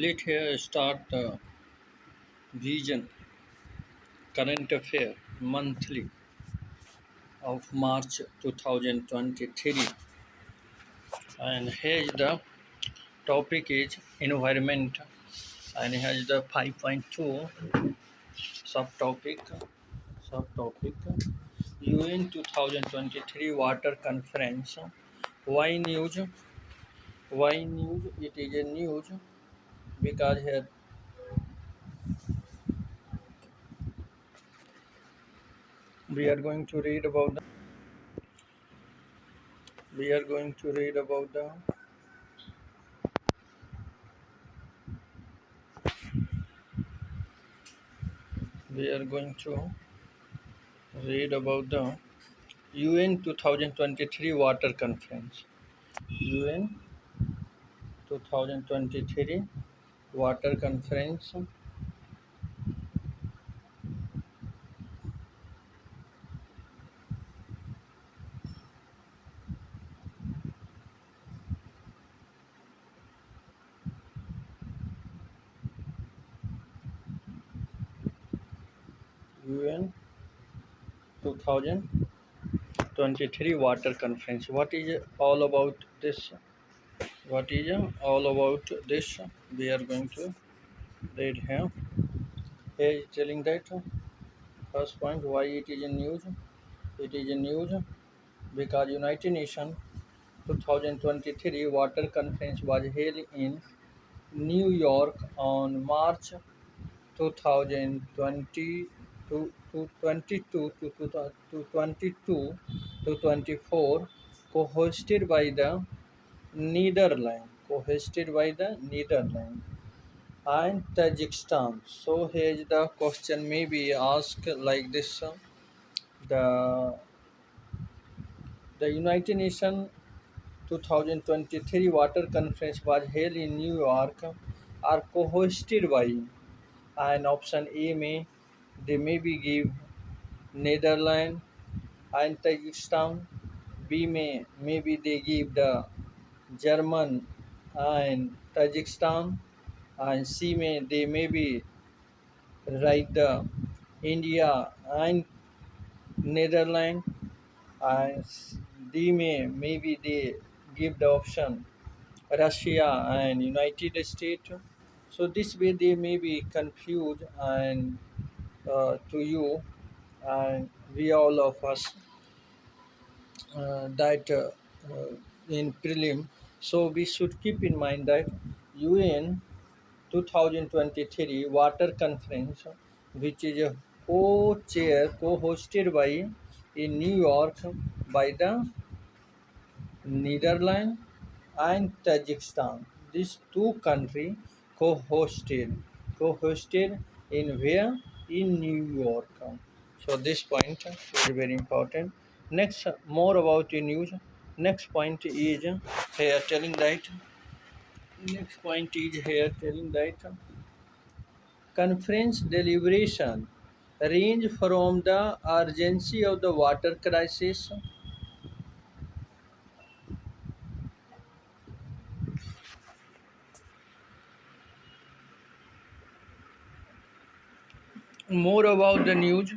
Let here start the vision current affair monthly of March 2023, and here the topic is environment, and here is the 5.2 subtopic UN 2023 Water Conference. Why news? Why news? It is a news because here we are going to read about the we are going to read about the we are going to read about the UN 2023 Water Conference. UN 2023 Water Conference. UN 2023 Water Conference. What is all about this? What is all about this? We are going to read here. Here is telling that first point why it is in news. It is in news because United Nations 2023 Water Conference was held in New York on March 2020 to 22 to 22 to 24, co-hosted by the Netherlands and Tajikistan. So here the question may be asked like this: the United Nations 2023 Water Conference was held in New York, are co-hosted by, and option A may be give Netherlands and Tajikistan. B maybe they give the German and Tajikistan, and C they maybe write the India and Netherlands, and D maybe they give the option Russia and United States. So this way they may be confused and to you and we all of us that in prelim. So we should keep in mind that UN 2023 Water Conference, which is a co-hosted by in New York by the Netherlands and Tajikistan. These two countries co-hosted in where? In New York. So this point is very important. Next, more about the news. Next point is here telling that. Next point is here telling that conference deliberation range from the urgency of the water crisis. More about the news.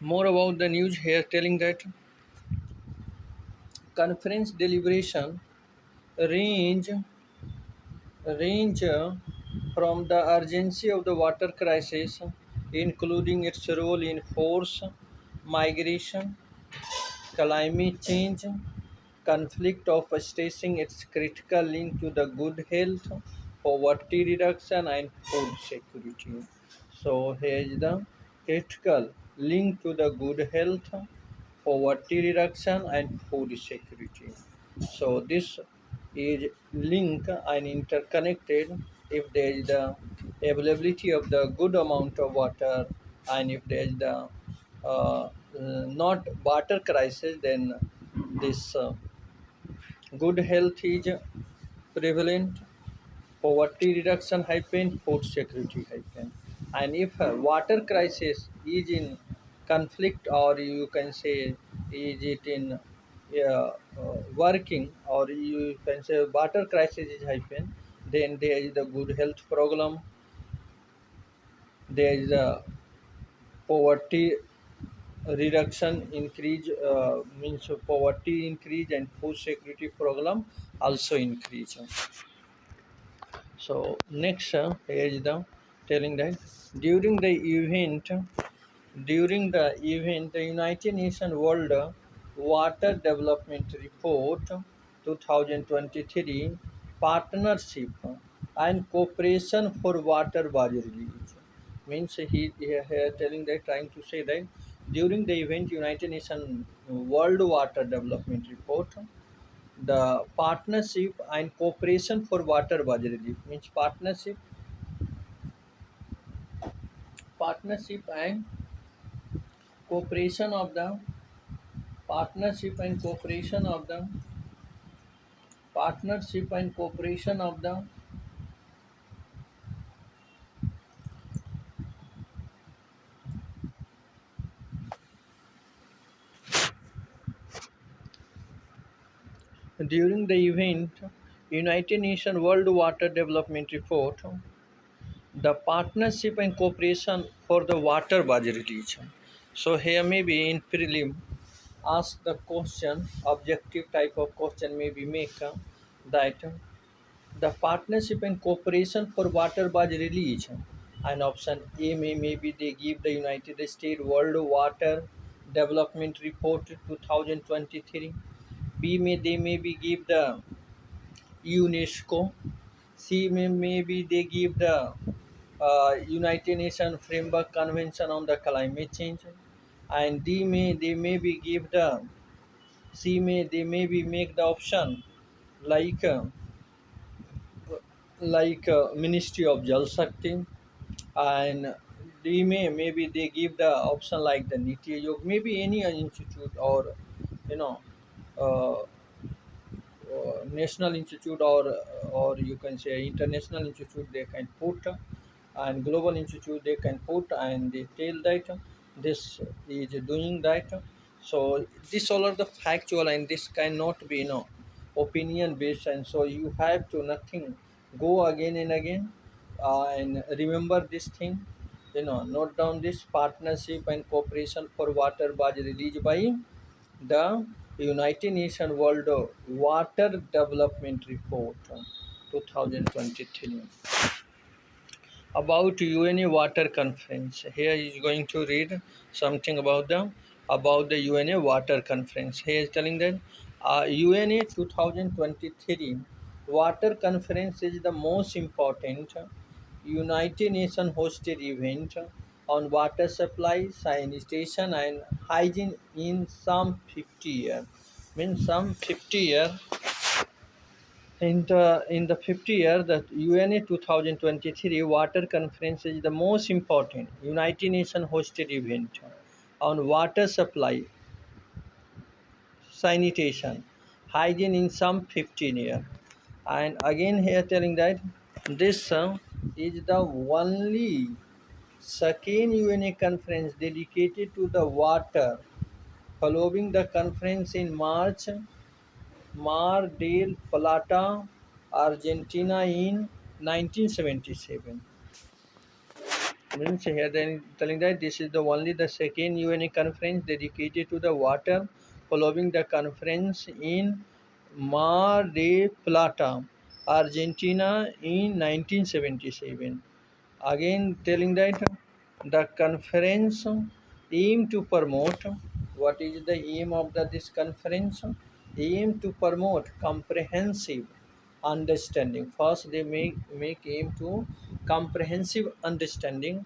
More about the news here telling that conference deliberation range range from the urgency of the water crisis, including its role in force migration, climate change, conflict of stressing its critical link to the good health, poverty reduction, and food security. So here is the critical link to the good health, poverty reduction, and food security. So this is linked and interconnected if there is the availability of the good amount of water, and if there is the not water crisis, then this good health is prevalent, poverty reduction happen, food security happen. And if water crisis is in conflict, or you can say is it in working, or you can say water crisis is happen, Then there is the good health program. There is the poverty reduction increase, means poverty increase, and food security program also increase. So next, here is the telling that during the event, the United Nations World Water Development Report 2023 partnership and cooperation for water was released. Means he telling that, trying to say that during the event United Nations World Water Development Report, the partnership and cooperation for water was released. Means partnership and cooperation of the partnership and cooperation of the partnership and cooperation of the during the event United Nations World Water Development Report, the partnership and cooperation for the water was released. So here maybe in prelim ask the question, objective type of question maybe make that the partnership and cooperation for water was released. And option A maybe they give the United States World Water Development Report 2023. B they maybe give the UNESCO. C maybe they give the United Nations Framework Convention on the Climate Change. And they maybe give the they maybe make the option like Ministry of Jal Shakti. And maybe they give the option like the Niti Aayog, maybe any institute, or you know uh, national institute, or you can say international institute they can put, and global institute they can put, and they tell that this is doing that. So this all are the factual, and this cannot be opinion based, and so you have to nothing go again and again, and remember this thing, note down this partnership and cooperation for water was released by the United Nations World Water Development Report 2023 about UNA Water Conference. Here is going to read something about the UNA Water Conference. Here is telling that UNA 2023 Water Conference is the most important United Nations hosted event on water supply, sanitation, and hygiene in some 50 years. Means some 50 years. In the 50 year, the UNA 2023 Water Conference is the most important United Nations hosted event on water supply, sanitation, hygiene in some 15 years. And again here telling that this is the only second UNA conference dedicated to the water, following the conference in Mar del Plata, Argentina in 1977. Means here then telling that this is the second UNA conference dedicated to the water, following the conference in Mar de Plata, Argentina in 1977. Again telling that the conference aim to promote, what is the aim of this conference? Aim to promote comprehensive understanding. First they make aim to comprehensive understanding,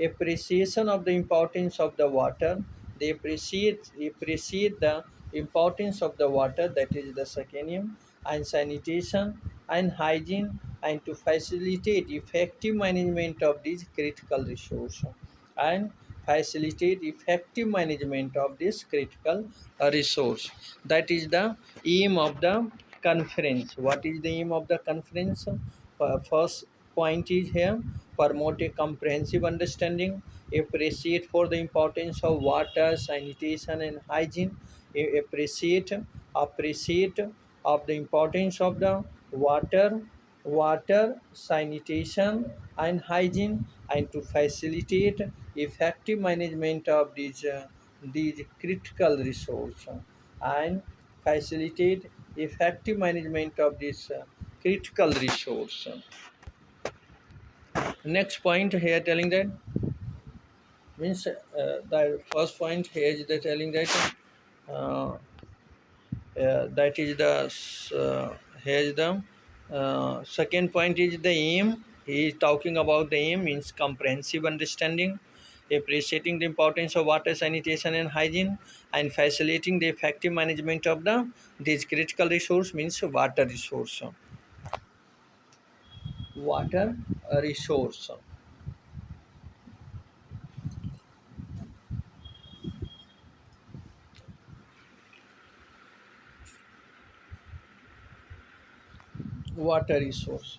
appreciation of the importance of the water. They appreciate the importance of the water, that is the second aim. And sanitation and hygiene, and to facilitate effective management of these critical resource, and facilitate effective management of this critical resource. That is the aim of the conference. What is the aim of the conference? First point is here: promote a comprehensive understanding, appreciate for the importance of water, sanitation, and hygiene. Appreciate of the importance of the water, water, sanitation, and hygiene, and to facilitate effective management of these critical resources and facilitate effective management of this critical resource. Next point here telling that means the first point here is the telling that uh, that is the here is the second point is the aim. He is talking about the aim means comprehensive understanding, appreciating the importance of water, sanitation, and hygiene, and facilitating the effective management of these critical resource means water resource. Water resource. Water resource.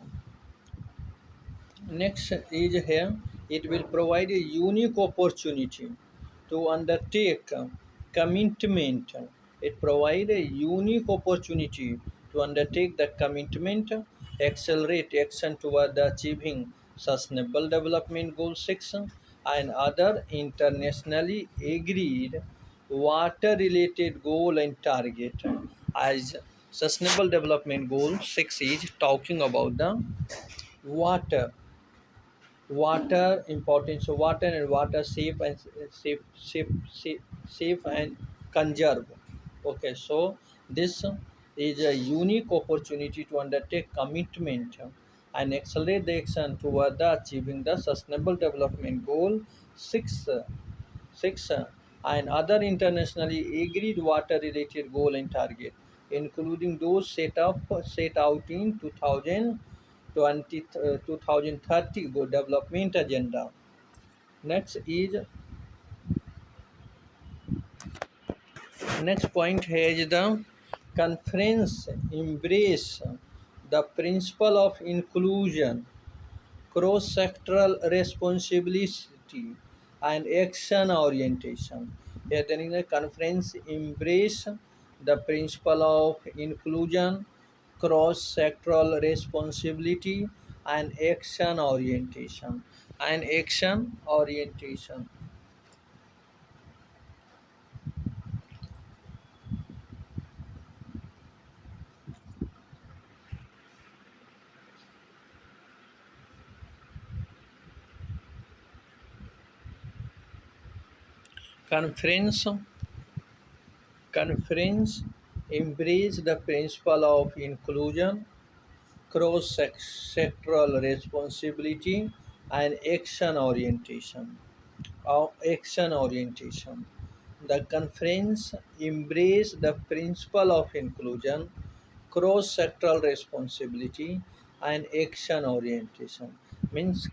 Next is here, it will provide a unique opportunity to undertake commitment. It provides a unique opportunity to undertake the commitment, accelerate action toward achieving Sustainable Development Goal 6 and other internationally agreed water related goal and target. As Sustainable Development Goal 6 is talking about the water, water importance of water and water safe and safe and conserve. Okay, so this is a unique opportunity to undertake commitment and accelerate the action toward the achieving the sustainable development goal 6 6 and other internationally agreed water related goal and target, including those set out in 2030 development agenda. Next is next point here is the conference embrace the principle of inclusion, cross-sectoral responsibility, and action orientation. Here, telling the conference embrace the principle of inclusion, cross-sectoral responsibility, and action orientation. And action orientation. Conference conference embrace the principle of inclusion, cross-sectoral responsibility, and action orientation. Action orientation. The conference embraced the principle of inclusion, cross-sectoral responsibility, and action orientation. Means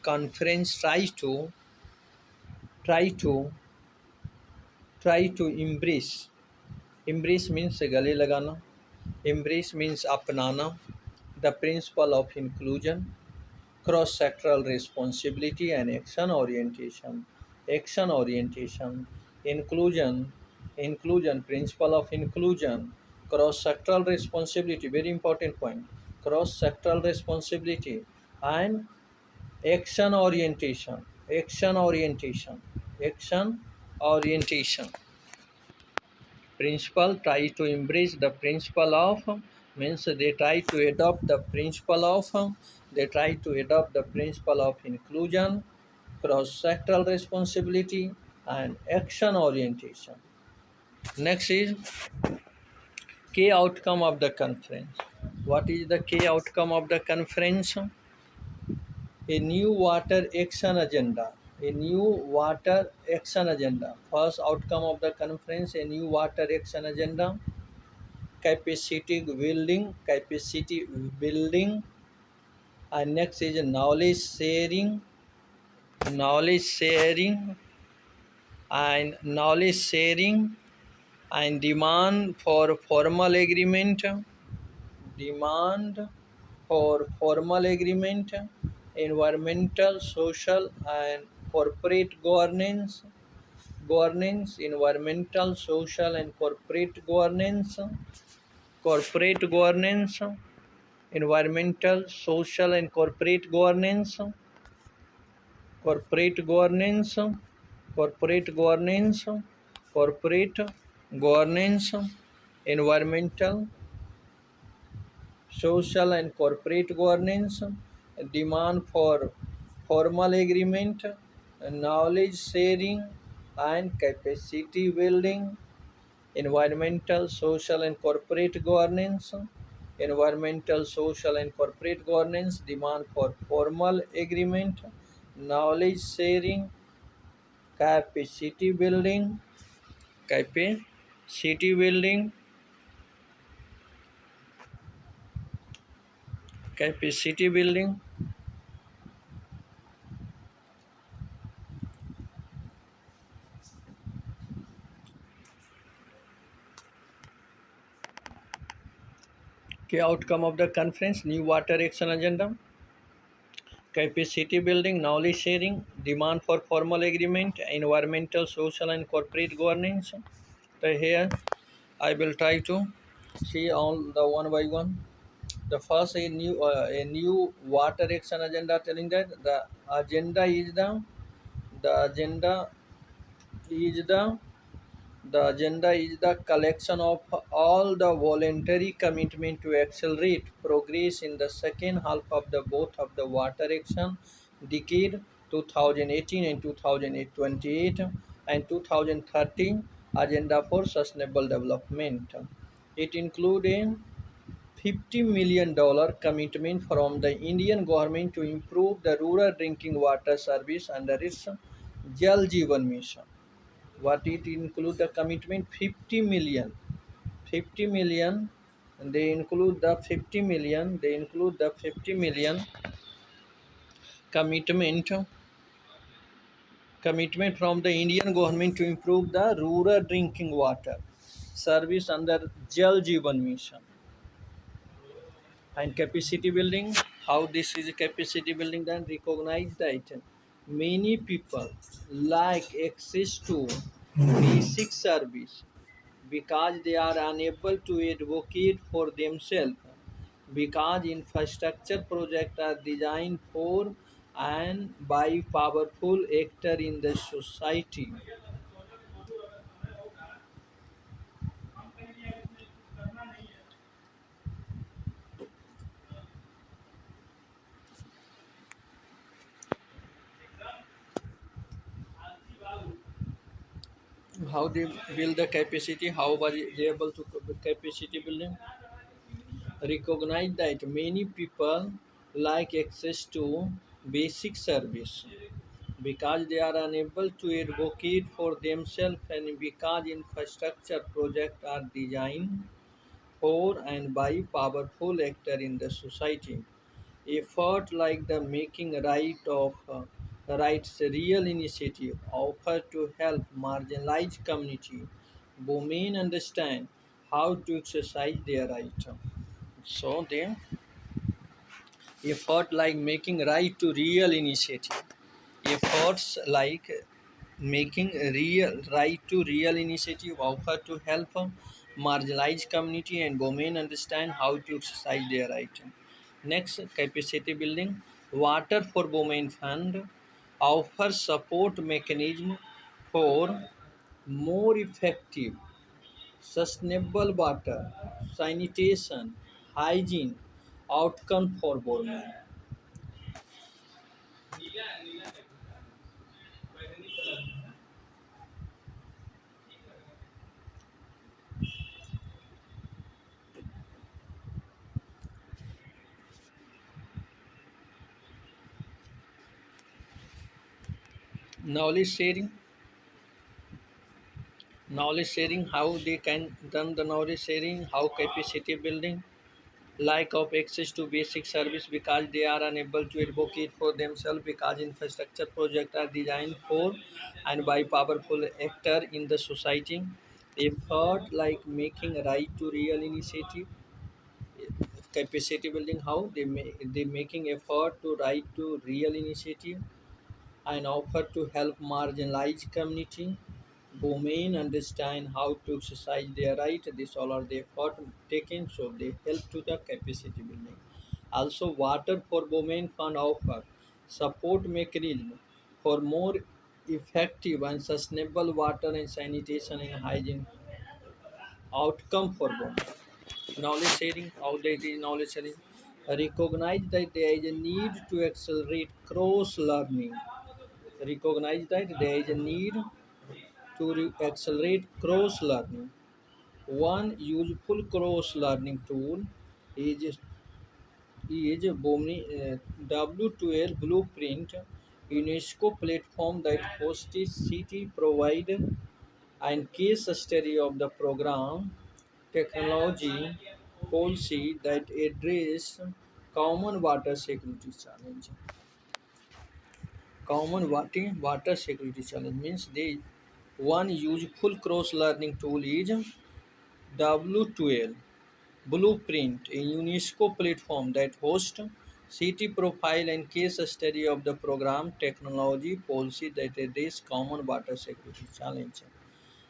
conference try to try to embrace. Embrace means गले लगाना. Embrace means अपनाना. The principle of inclusion, cross-sectoral responsibility, and action orientation. Action orientation. Inclusion, principle of inclusion, cross-sectoral responsibility, very important point, cross-sectoral responsibility, and action orientation. Action orientation. Principle try to embrace the principle of means they try to adopt the principle of they try to adopt the principle of inclusion, cross-sectoral responsibility, and action orientation. Next is key outcome of the conference. What is the key outcome of the conference? A new water action agenda. A new water action agenda. First outcome of the conference, a new water action agenda. Capacity building, and next is knowledge sharing, and demand for formal agreement, environmental, social, and corporate governance, environmental, social, and corporate governance, environmental, social, and corporate governance, corporate governance, corporate governance, corporate governance, environmental, social, and corporate governance, demand for formal agreement, knowledge sharing, and capacity building, environmental, social, and corporate governance, environmental, social, and corporate governance, demand for formal agreement, knowledge sharing, capacity building, capacity building, capacity building. Key outcome of the conference: new water action agenda, capacity building, knowledge sharing, demand for formal agreement, environmental, social, and corporate governance. So here I will try to see all the one by one. The first a new water action agenda, telling that the agenda is the agenda is the collection of all the voluntary commitment to accelerate progress in the second half of the both of the water action decade 2018 and 2028 and 2030 agenda for sustainable development. It includes a $50 million commitment from the Indian government to improve the rural drinking water service under its Jal Jeevan mission. What it include the commitment? 50 million. 50 million. And they include the 50 million. They include the 50 million commitment commitment from the Indian government to improve the rural drinking water service under Jal Jeevan mission. And capacity building, how this is capacity building, then recognize that many people lack access to basic service because they are unable to advocate for themselves, because infrastructure projects are designed for and by powerful actor in the society. How they build the capacity, how were they able to capacity building? Recognize that many people lack access to basic service because they are unable to advocate for themselves and because infrastructure projects are designed for and by powerful actors in the society. Effort like the Making Right of Rights Real initiative offer to help marginalized community women understand how to exercise their right. So the effort like Making Right to Real initiative, efforts like making real right to real initiative offer to help marginalized community and women understand how to exercise their right. Next, capacity building. Water for Women Fund offers support mechanism for more effective, sustainable water, sanitation, hygiene, outcome for women. Knowledge sharing. Knowledge sharing, how they can done the knowledge sharing, how capacity building, lack of access to basic service because they are unable to advocate for themselves because infrastructure projects are designed for and by powerful actor in the society. Effort like Making Right to Real initiative, capacity building, how they making effort to right to real initiative and offer to help marginalized community women understand how to exercise their right. This all are the effort taken, so they help to the capacity building. Also, Water for Women Fund offer support mechanism for more effective and sustainable water and sanitation and hygiene outcome for women. Knowledge sharing, how that is knowledge sharing. Recognize that there is a need to accelerate cross learning. Recognize that there is a need to accelerate cross learning. One useful cross learning tool is W12 Blueprint, UNESCO platform that hosts city provide and case study of the program technology policy that address common water security challenge. Common water security challenge means the one useful cross learning tool is W12 Blueprint, a UNESCO platform that hosts city profile and case study of the program technology policy that address common water security challenge.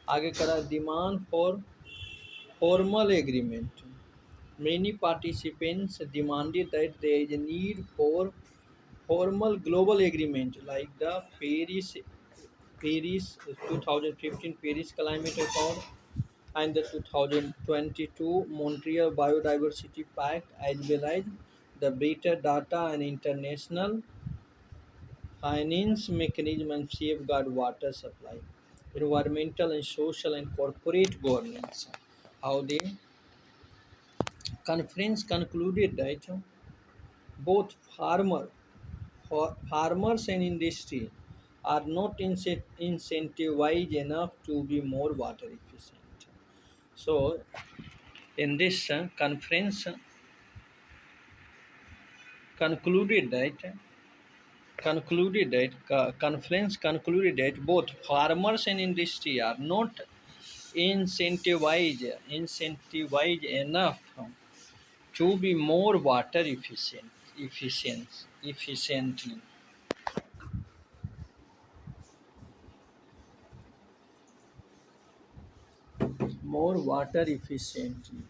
आगे करा demand for formal agreement. Many participants demanded that there is a need for formal global agreement like the Paris 2015 Paris Climate Accord and the 2022 Montreal Biodiversity Pact, as well as the better data and international finance mechanism and safeguard water supply, environmental and social and corporate governance. How the conference concluded that both farmers and industry are not incentivized enough to be more water efficient. So, in this conference concluded that conference concluded that both farmers and industry are not incentivized enough to be more water efficiently. More water efficiently.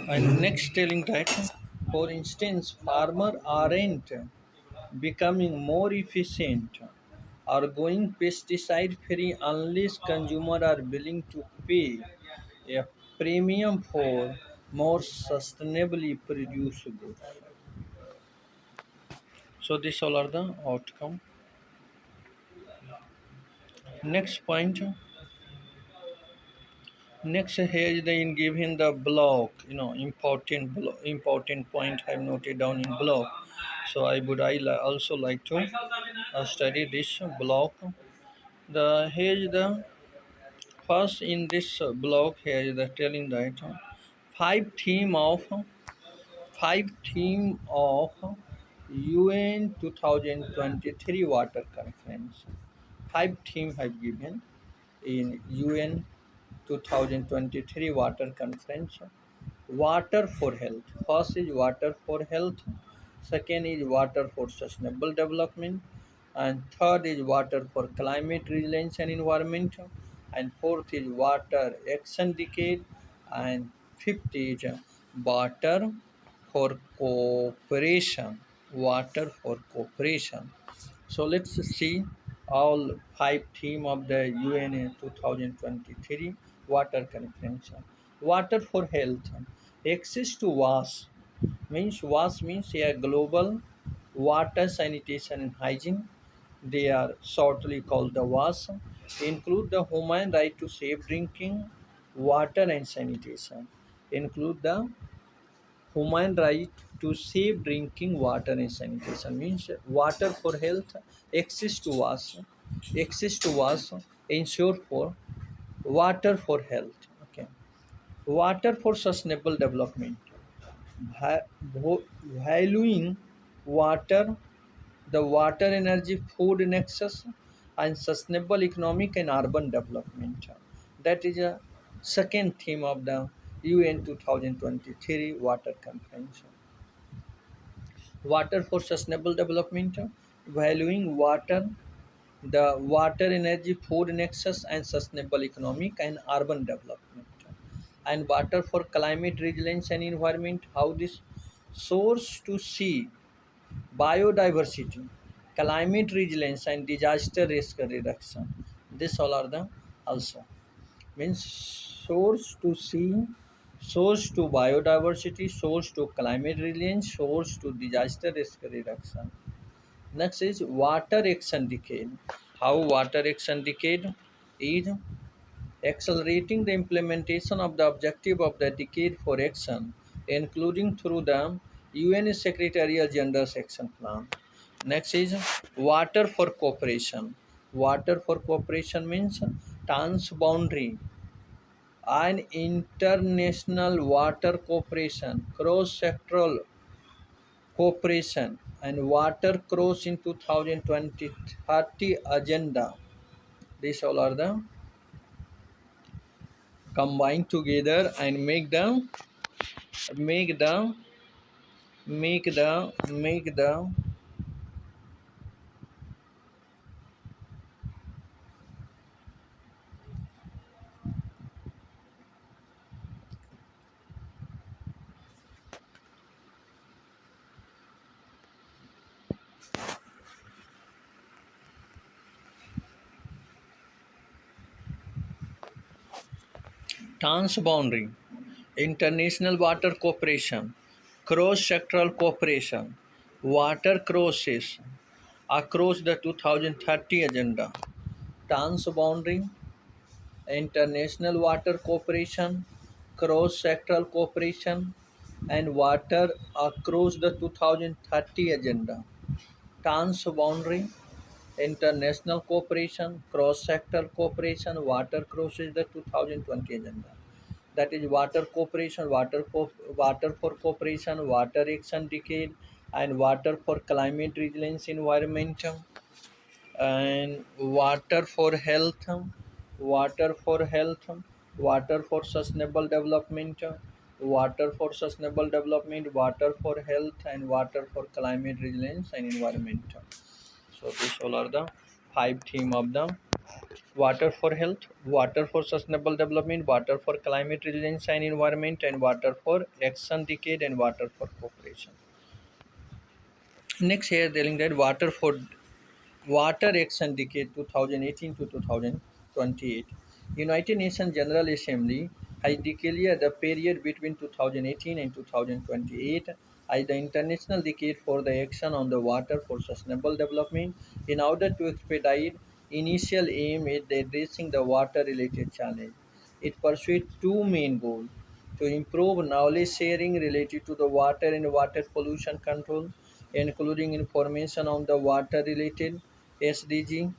And next telling that, for instance, farmer aren't becoming more efficient or going pesticide free unless consumers are willing to pay a premium for more sustainably produced goods. So these all are the outcome. Next point. Next here is the in given the block, important point I have noted down in block. So also like to study this block. The here is the first in this block here is the telling that five theme of five theme of UN 2023 water conference. Five theme have given in UN 2023 water conference. Water for health. First is water for health. Second is water for sustainable development. And third is water for climate resilience and environment. And fourth is water action decade. And fifth is water for cooperation. Water for cooperation. So let's see all five theme of the UN 2023 water conference. Water for health. Access to WAS means a global water sanitation and hygiene. They are shortly called the WAS. Include the human right to safe drinking water and sanitation. Include the human right to safe drinking water and sanitation means water for health, access to wash ensure for water for health. Okay, water for sustainable development, valuing water, the water energy food nexus and sustainable economic and urban development. That is a second theme of the UN 2023 Water Conference. Water for Sustainable Development, valuing water, the water, energy, food nexus, and sustainable economic and urban development. And water for climate resilience and environment, how this source to sea, biodiversity, climate resilience, and disaster risk reduction. This all are the also means source to sea, source to biodiversity, source to climate resilience, source to disaster risk reduction. Next is water action decade. How water action decade is accelerating the implementation of the objective of the decade for action, including through the UN Secretarial General Action Plan. Next is water for cooperation. Water for cooperation means transboundary and international water cooperation, cross-sectoral cooperation, and water cross in 2020 30 agenda. These all are the combined together and make the make the transboundary international water cooperation, cross-sectoral cooperation, water crosses across the 2030 agenda, transboundary international water cooperation, cross-sectoral cooperation, and water across the 2030 agenda, transboundary international cooperation, cross-sector cooperation, water crosses the 2020 agenda. That is water cooperation, water for cooperation, water action decade, and water for climate resilience environment, and water for health, water for sustainable development, water for sustainable development, water for health, and water for climate resilience and environment. So these all are the five theme of the water for health, water for sustainable development, water for climate resilience and environment, and water for action decade and water for cooperation. Next here telling that water action decade 2018 to 2028. United Nations General Assembly has declared the period between 2018 and 2028 as the International Decade for the Action on the Water for Sustainable Development in order to expedite initial aim at addressing the water-related challenge. It pursued two main goals: to improve knowledge sharing related to the water and water pollution control, including information on the water related SDG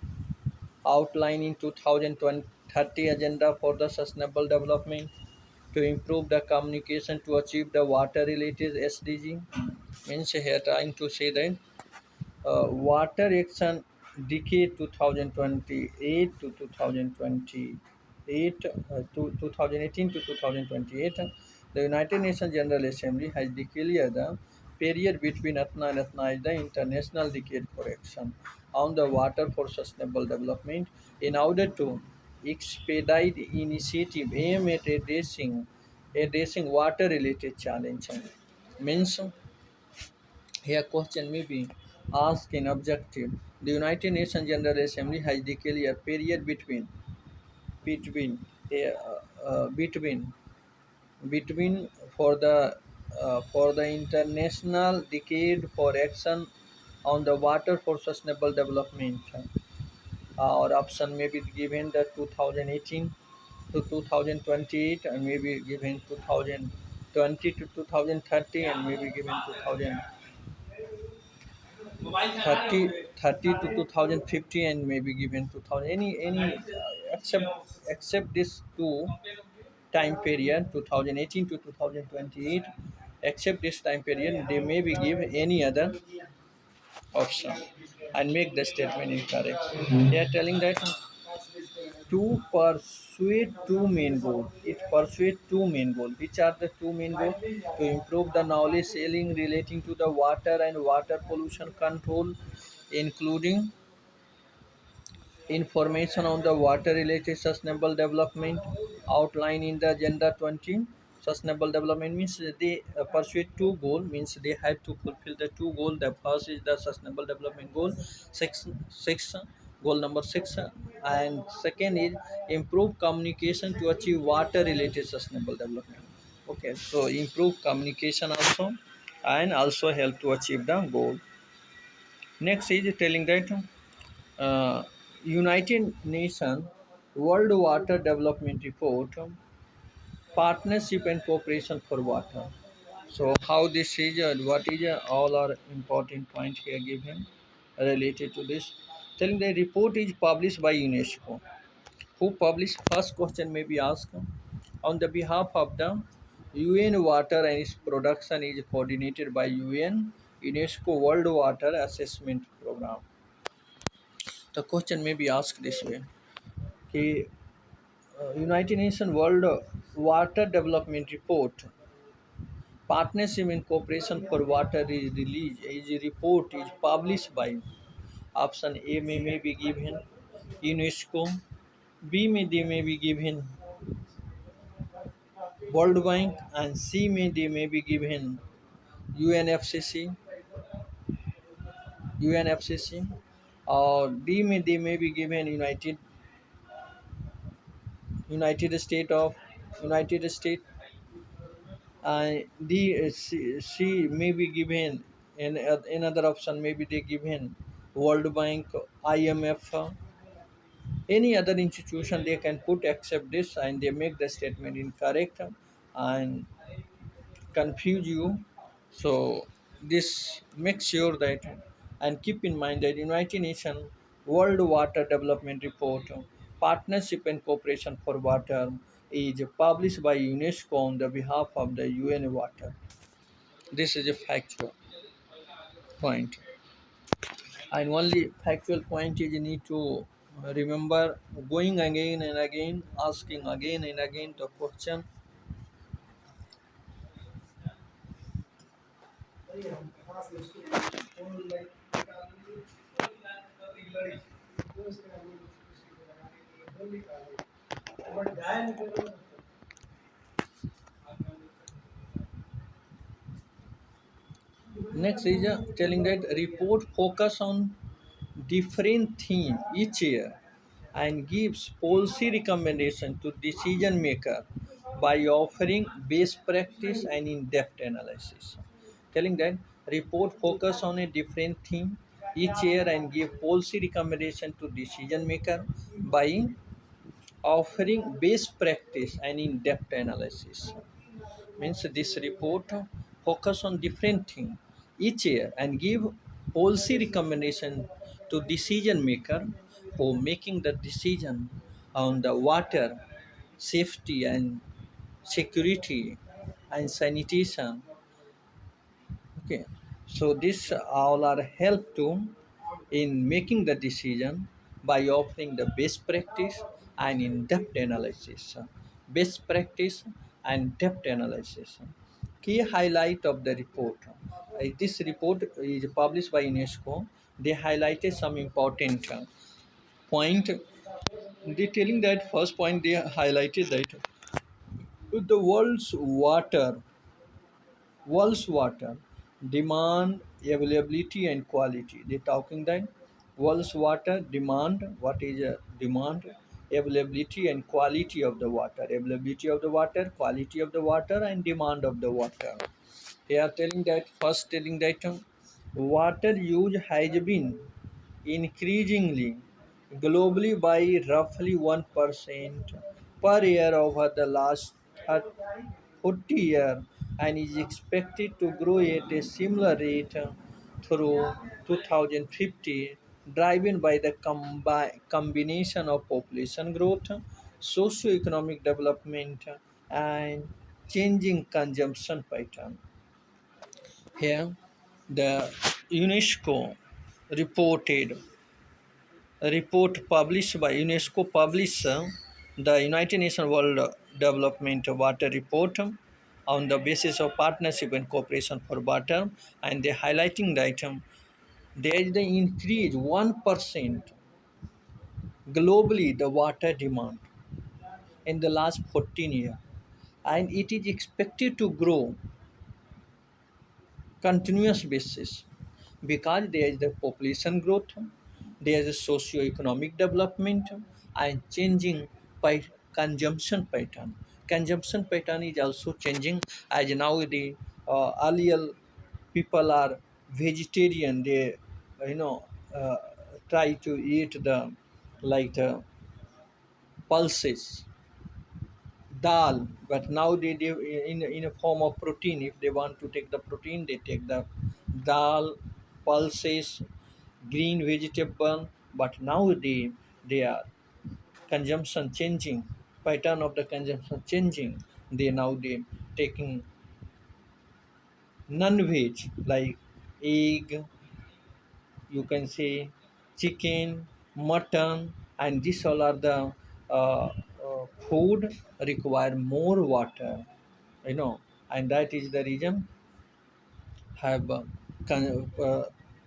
outlined in 2030 Agenda for the Sustainable Development, to improve the communication to achieve the water related SDG. Means here trying to say that water action decade 2028 to 2028 to 2018 to 2028, the United Nations General Assembly has declared the period between Atna and Atna is the International Decade for Action on the Water for Sustainable Development in order to expedite initiative aimed at addressing water related challenges. Means here question may be asked in objective. The United Nations General Assembly has declared a period between between between for the International Decade for Action on the Water for Sustainable Development. Or option may be given the 2018 to 2028, and maybe given 2020 to 2030, and maybe given 2030 to 2050, and maybe given 2000 any except this two time period 2018 to 2028. Except this time period they may be given any other option and make the statement incorrect. They are telling that to persuade two main goals. It persuades two main goals. Which are the two main goals? To improve the knowledge sharing relating to the water and water pollution control, including information on the water related sustainable development outlined in the agenda 20. Sustainable development means they pursue two goal, means they have to fulfill the two goal. The first is the sustainable development goal, six goal number 6, and second is improve communication to achieve water related sustainable development. Okay, so improve communication also, and also help to achieve the goal. Next is telling that uh, United Nations World Water Development Report, Partnership and Cooperation for Water. So how this is, what is all are important points here given related to this. Telling the report is published by UNESCO. Who published? First question may be asked. On the behalf of the UN Water and its production is coordinated by UN UNESCO World Water Assessment Program. The question may be asked this way. कि United Nations World Water Development Report, Partnership and Cooperation for Water is released. Is a report is published by option A may be given UNESCO, B may be given World Bank, and C may be given UNFCC, UNFCC, or D may be given United States, C may be given in another option, maybe they given World Bank, IMF, any other institution they can put except this, and they make the statement incorrect and confuse you. So this makes sure that, and keep in mind that United Nations World Water Development Report, Partnership and Cooperation for Water is published by UNESCO on the behalf of the UN Water. This is a factual point. And only factual point is you need to remember going again and again, asking again and again the question. Next is telling that report focus on different theme each year and gives policy recommendation to decision maker by offering best practice and in-depth analysis. Telling that report focus on a different theme each year and give policy recommendation to decision maker by offering best practice and in-depth analysis. Means this report focus on different things each year and give policy recommendation to decision maker for making the decision on the water safety and security and sanitation. Okay, so this all are help to in making the decision by offering the best practice and in-depth analysis. Best practice and depth analysis. Key highlight of the report. This report is published by UNESCO. They highlighted some important point, detailing that first point they highlighted that the world's water demand, availability and quality. They talking that world's water demand, what is a demand, availability and quality of the water, availability of the water, quality of the water and demand of the water. They are telling that first telling that water use has been increasingly globally by roughly 1% per year over the last 40 years and is expected to grow at a similar rate through 2050, driven by the combination of population growth, socio-economic development, and changing consumption pattern. Here, the UNESCO reported A report published by UNESCO published the United Nations World Development Water Report on the basis of partnership and cooperation for water, and they highlighting that there is the increase 1% globally the water demand in the last 14 years, and it is expected to grow continuous basis because there is the population growth, there is a socio-economic development, and changing by consumption pattern. Consumption pattern is also changing as now the earlier people are vegetarian. They you know uh, try to eat the like the pulses dal, but now they in a form of protein. If they want to take the protein, they take the dal, pulses, green vegetable. But now they are consumption changing, pattern of the consumption changing. They taking non-veg like egg, you can say chicken, mutton, and these all are the food require more water, and that is the reason have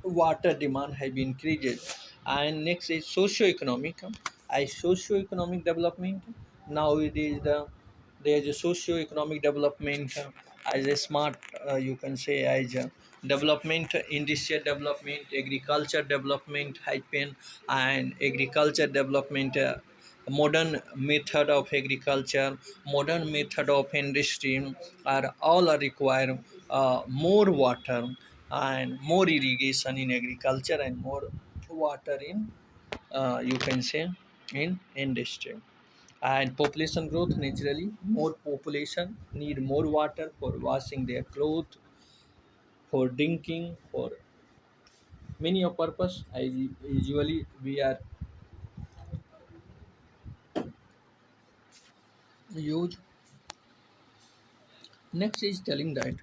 water demand have increased. And next is socio-economic. As socio-economic development, now it is there is a socio-economic development as a smart, you can say as a development, industrial development, agriculture development hyphen, and agriculture development, modern method of agriculture, modern method of industry are all are require more water and more irrigation in agriculture and more water in, you can say, in industry. And population growth, naturally more population need more water for washing their clothes, for drinking, for many a purpose. I usually we are use. Next is telling that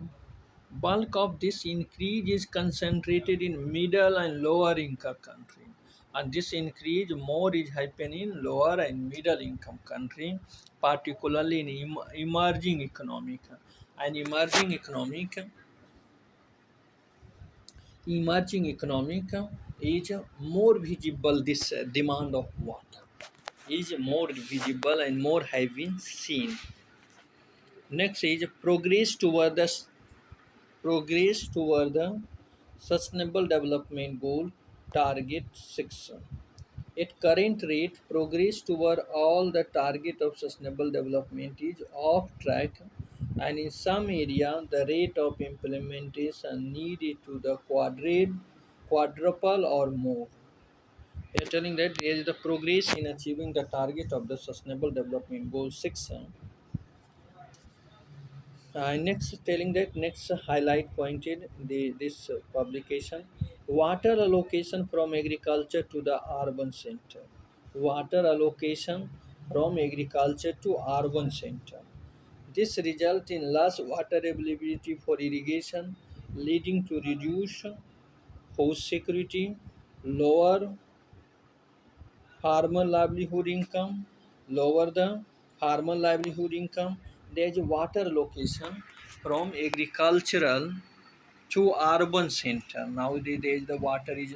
bulk of this increase is concentrated in middle and lower income country, and this increase more is happening in lower and middle income country, particularly in emerging economic. And emerging economic is more visible. This demand of water is more visible and more have been seen. Next is progress toward the Sustainable Development Goal Target 6. At current rate, progress toward all the target of sustainable development is off track, and in some area the rate of implementation needed to the quadruple or more. They are telling that there is the progress in achieving the target of the Sustainable Development Goal 6. Next, telling that next highlight pointed this publication: water allocation from agriculture to the urban center. Water allocation from agriculture to urban center. This result in less water availability for irrigation, leading to reduced food security, lower farmer livelihood income, lower the farmer livelihood income. There is a water allocation from agricultural to urban center. Nowadays, there is the water is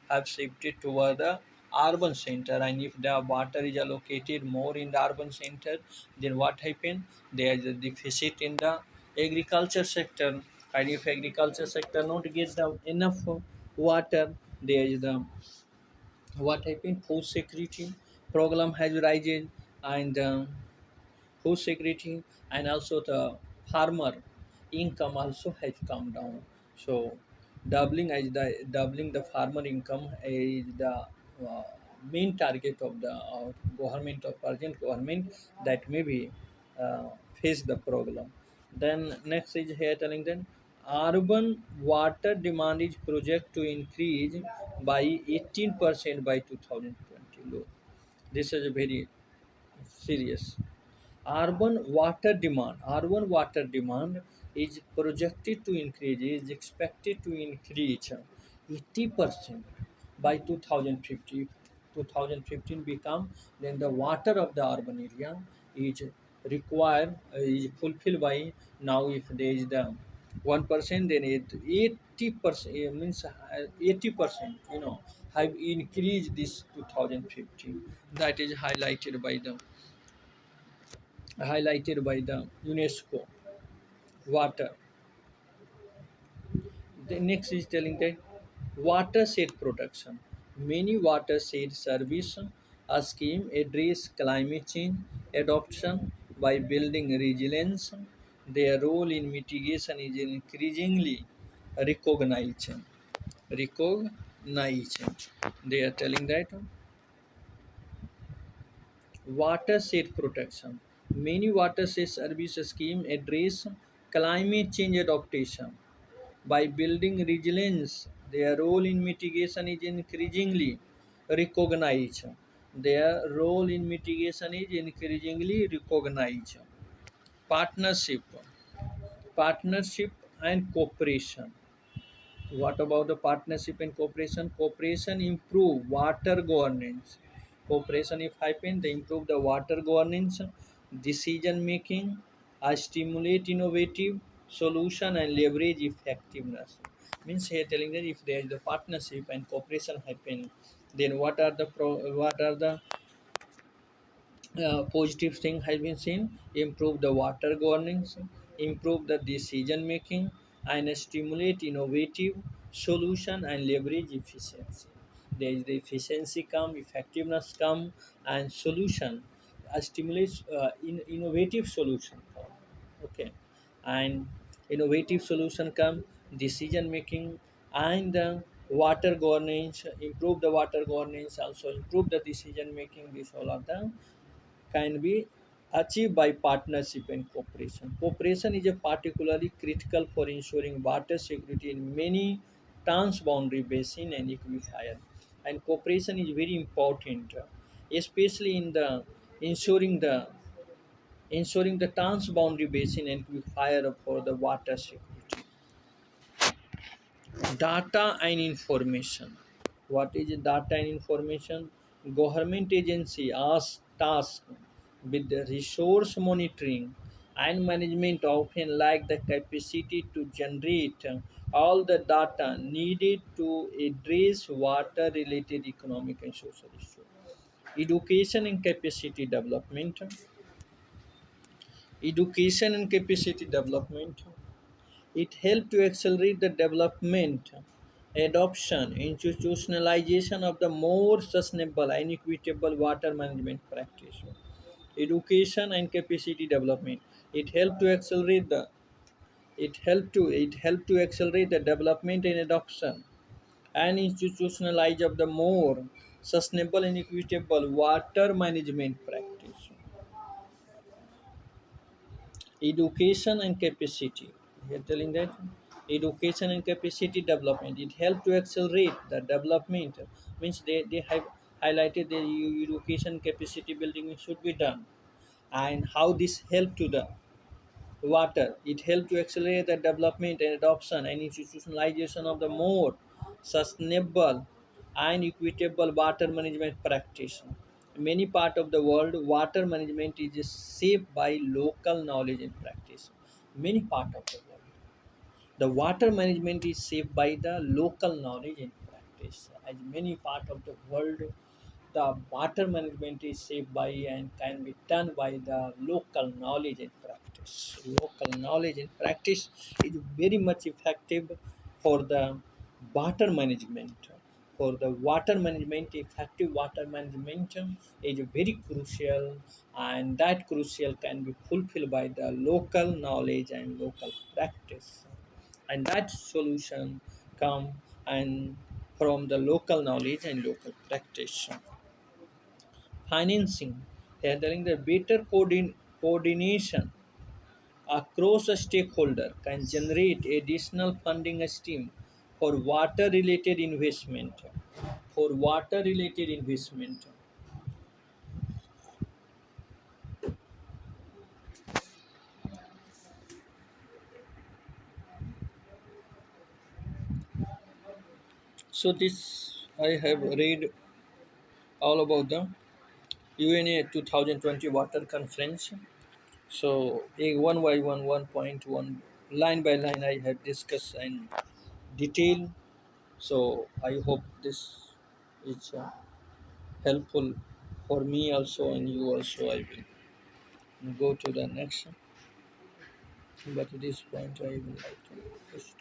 have shifted toward the urban center, and if the water is allocated more in the urban center, then what happen? There is a deficit in the agriculture sector, and if agriculture sector not get the enough water, there is the what happened, food security program has risen, and food security and also the farmer income also has come down. So doubling the farmer income is the main target of the government of present government, that maybe face the problem. Then next is here telling them urban water demand is project to increase by 18% by 2020. Look, this is a very serious. Urban water demand is projected to increase, is expected to increase 80% by 2050. 2015 become, then the water of the urban area is required is fulfilled by. Now if there is the 1%, then 80% means 80%, have increased this 2015. That is highlighted by the UNESCO. Water. The next is telling that watershed protection. Many watershed service a scheme address climate change adoption by building resilience. Their role in mitigation is increasingly recognized. Recognized. They are telling that watershed protection. Many watershed service scheme address climate change adaptation by building resilience. Their role in mitigation is increasingly recognized. Their role in mitigation is increasingly recognized. Partnership, partnership and cooperation. What about the partnership and cooperation? Cooperation improve water governance. Cooperation, if happen, they improve the water governance, decision making, stimulate innovative solution and leverage effectiveness. Means here telling that if there is the partnership and cooperation happen, then what are the positive thing has been seen: improve the water governance, improve the decision making, and stimulate innovative solution and leverage efficiency. There is the efficiency come, effectiveness come, and solution stimulates innovative solution come. Okay, and innovative solution come, decision making, and the water governance, improve the water governance, also improve the decision making. This all of them can be achieved by partnership and cooperation. Cooperation is a particularly critical for ensuring water security in many transboundary basin and aquifer. And cooperation is very important, especially in the ensuring the transboundary basin and aquifer for the water security. Data and information. What is data and information? Government agency are tasked with the resource monitoring and management often lack the capacity to generate all the data needed to address water related economic and social issues. Education and capacity development. Education and capacity development. It helped to accelerate the development, adoption, institutionalization of the more sustainable and equitable water management practice. Education and capacity development. It helped to accelerate the it helped to accelerate the development and adoption and institutionalize of the more sustainable and equitable water management practice. Education and capacity. We are telling that education and capacity development. It helped to accelerate the development. Means they have highlighted the education capacity building should be done, and how this helped to the water. It helped to accelerate the development and adoption and institutionalization of the more sustainable and equitable water management practice. In many parts of the world, water management is shaped by local knowledge and practice. Many parts of the world, the water management is shaped by the local knowledge and practice. As many parts of the world, the water management is shaped by and can be done by the local knowledge and practice. Local knowledge and practice is very much effective for the water management. For the water management, effective water management is very crucial, and that crucial can be fulfilled by the local knowledge and local practice. And that solution come and from the local knowledge and local practice. Financing, handling the better coordination across a stakeholder can generate additional funding stream for water related investment. For water related investment. So this I have read all about the UNA 2020 Water Conference. So, one by one, 1.1, line by line, I have discussed in detail. So, I hope this is helpful for me also and you also. I will go to the next, but at this point, I would like to just